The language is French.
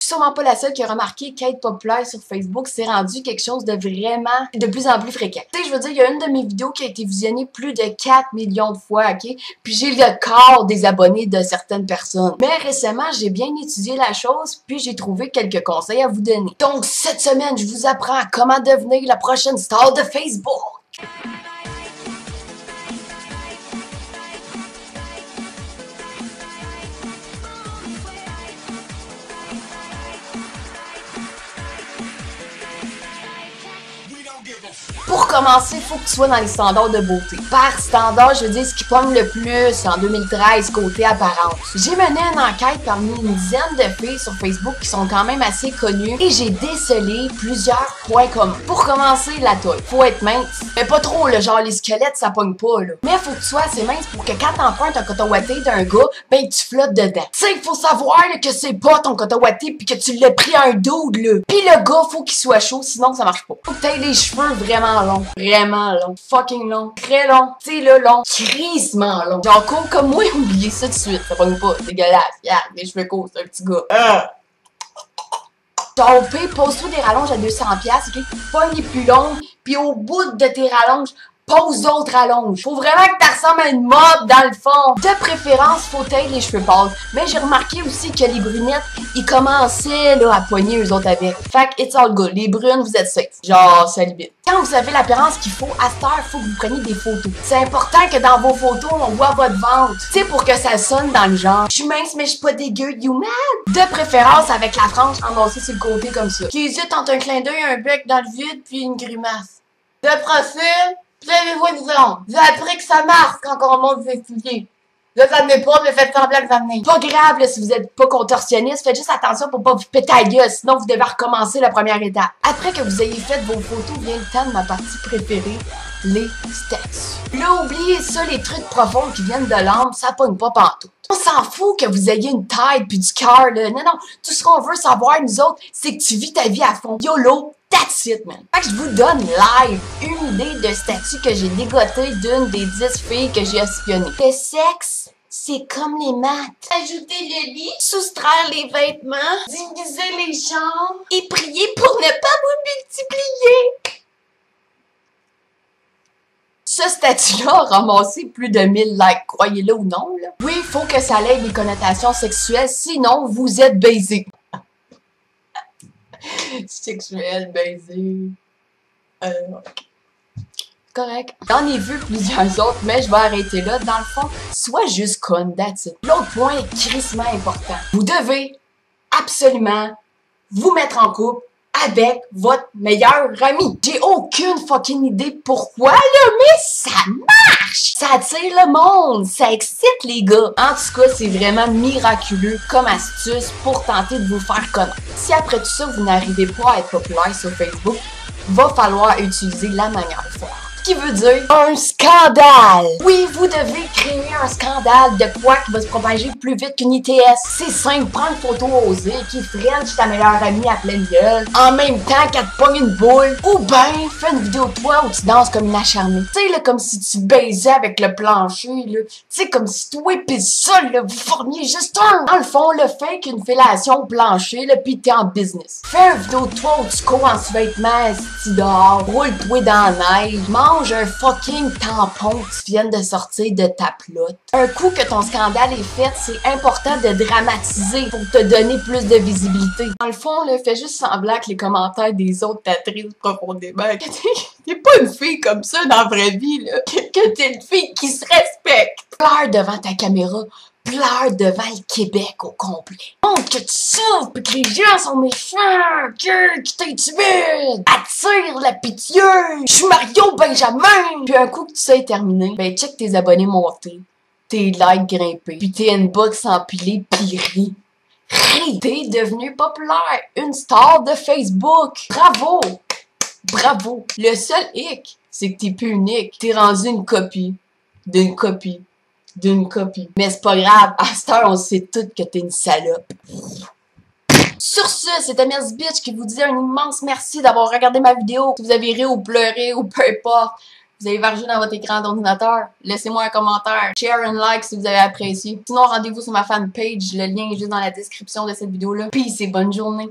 Je suis sûrement pas la seule qui a remarqué qu'être populaire sur Facebook, c'est rendu quelque chose de vraiment de plus en plus fréquent. Tu sais, je veux dire, il y a une de mes vidéos qui a été visionnée plus de 4 millions de fois, ok? Puis j'ai le quart des abonnés de certaines personnes. Mais récemment, j'ai bien étudié la chose, puis j'ai trouvé quelques conseils à vous donner. Donc, cette semaine, je vous apprends comment devenir la prochaine star de Facebook. Pour commencer, il faut que tu sois dans les standards de beauté. Par standard, je veux dire ce qui pogne le plus en 2013 côté apparence. J'ai mené une enquête parmi une dizaine de filles sur Facebook qui sont quand même assez connues et j'ai décelé plusieurs points communs. Pour commencer, la taille. Faut être mince. Mais pas trop, là, genre les squelettes, ça pogne pas, là. Mais faut que tu sois assez mince pour que quand t'empruntes un coton ouaté d'un gars, ben tu flottes dedans. Tu sais, il faut savoir là, que c'est pas ton coton ouaté pis que tu l'as pris à un dude, là. Pis le gars, faut qu'il soit chaud, sinon ça marche pas. Faut que t'aies les cheveux vraiment long. Vraiment long. Fucking long. Très long. Tu sais, là, long. Crissement long. Genre, court comme moi, oubliez ça tout de suite. Ça pogne pas. Dégueulasse. Regarde, mes cheveux courts, c'est un petit gars. Genre, au pire, pose-toi des rallonges à 200$, ok? Pogne les plus longues, puis au bout de tes rallonges, pose d'autres rallonges. Faut vraiment que tu ressembles à une mob dans le fond. De préférence, faut tailler les cheveux pâles. Mais j'ai remarqué aussi que les brunettes, ils commençaient là, à poigner eux autres avec. Fait que it's all good. Les brunes, vous êtes safe. Genre, ça limite. Quand vous avez l'apparence qu'il faut, à cette heure, faut que vous preniez des photos. C'est important que dans vos photos, on voit votre ventre. Tu sais, pour que ça sonne dans le genre. Je suis mince, mais je suis pas dégueu, you man. De préférence avec la frange endossée sur le côté comme ça. Qui hésite entre un clin d'œil, un bec dans le vide, puis une grimace. De profil, plein les voix. J'ai appris que ça marche quand on remonte ses souliers. Là, ça venait pas, mais faites semblant que ça venait. Pas grave, là, si vous êtes pas contorsionniste, faites juste attention pour pas vous péter la gueule, sinon vous devez recommencer la première étape. Après que vous ayez fait vos photos, vient le temps de ma partie préférée, les statues. Là, oubliez ça, les trucs profonds qui viennent de l'âme, ça pogne pas pantoute. On s'en fout que vous ayez une tête puis du cœur, là. Non, non, tout ce qu'on veut savoir, nous autres, c'est que tu vis ta vie à fond. YOLO! That's it, man. Fait que je vous donne live une idée de statut que j'ai dégoté d'une des 10 filles que j'ai espionnées. Le sexe, c'est comme les maths. Ajouter le lit, soustraire les vêtements, diviser les chambres et prier pour ne pas vous multiplier. Ce statut-là a ramassé plus de 1000 likes, croyez-le ou non, là. Oui, il faut que ça ait des connotations sexuelles, sinon vous êtes baisé. Sexuel, baiser. Correct. J'en ai vu plusieurs autres, mais je vais arrêter là. Dans le fond, sois juste conne, that's it. L'autre point est crissement important. Vous devez absolument vous mettre en couple avec votre meilleur ami. J'ai aucune fucking idée pourquoi, là, mais ça marche! Ça attire le monde, ça excite les gars. En tout cas, c'est vraiment miraculeux comme astuce pour tenter de vous faire connaître. Si après tout ça, vous n'arrivez pas à être populaire sur Facebook, va falloir utiliser la manière forte. Ce qui veut dire un scandale. Oui, vous devez créer un scandale de quoi qui va se propager plus vite qu'une ITS. C'est simple, prends une photo osée qui french ta meilleure amie à pleine gueule, en même temps qu'elle te pogne une boule, ou ben, fais une vidéo de toi où tu danses comme une acharnée. Tu sais, là, comme si tu baisais avec le plancher, là. Tu sais, comme si toi pis ça, là, vous formiez juste un. Dans le fond, le fait qu'une fellation au plancher, là, pis t'es en business. Fais une vidéo de toi où tu cours en sous-vêtements, si dehors, roule-toi dans la neige, mange un fucking tampon que tu viens de sortir de ta plotte. Un coup que ton scandale est fait, c'est important de dramatiser pour te donner plus de visibilité. Dans le fond, là, fais juste semblant que les commentaires des autres t'attrisent profondément. T'es pas une fille comme ça dans la vraie vie, là. Que t'es une fille qui se respecte. Pleure devant ta caméra. Pleure devant le Québec au complet. Montre que tu souffres pis que les gens sont méchants, que t'intimides. Attire la pitié. Je suis Mario Benjamin. Puis un coup que tout ça est terminé, ben check tes abonnés montés, tes likes grimpés, puis tes inbox empilés pis ris. Ris. T'es devenu populaire, une star de Facebook. Bravo. Bravo. Le seul hic, c'est que t'es plus unique. T'es rendu une copie d'une copie d'une copie. Mais c'est pas grave, à cette heure, on sait toutes que t'es une salope. Sur ce, c'était Merz Bitch qui vous dit un immense merci d'avoir regardé ma vidéo. Si vous avez ri ou pleuré ou peu importe, Vous avez vargé dans votre écran d'ordinateur? Laissez-moi un commentaire. Share and like si vous avez apprécié. Sinon, rendez-vous sur ma fanpage. Le lien est juste dans la description de cette vidéo-là. Peace et bonne journée.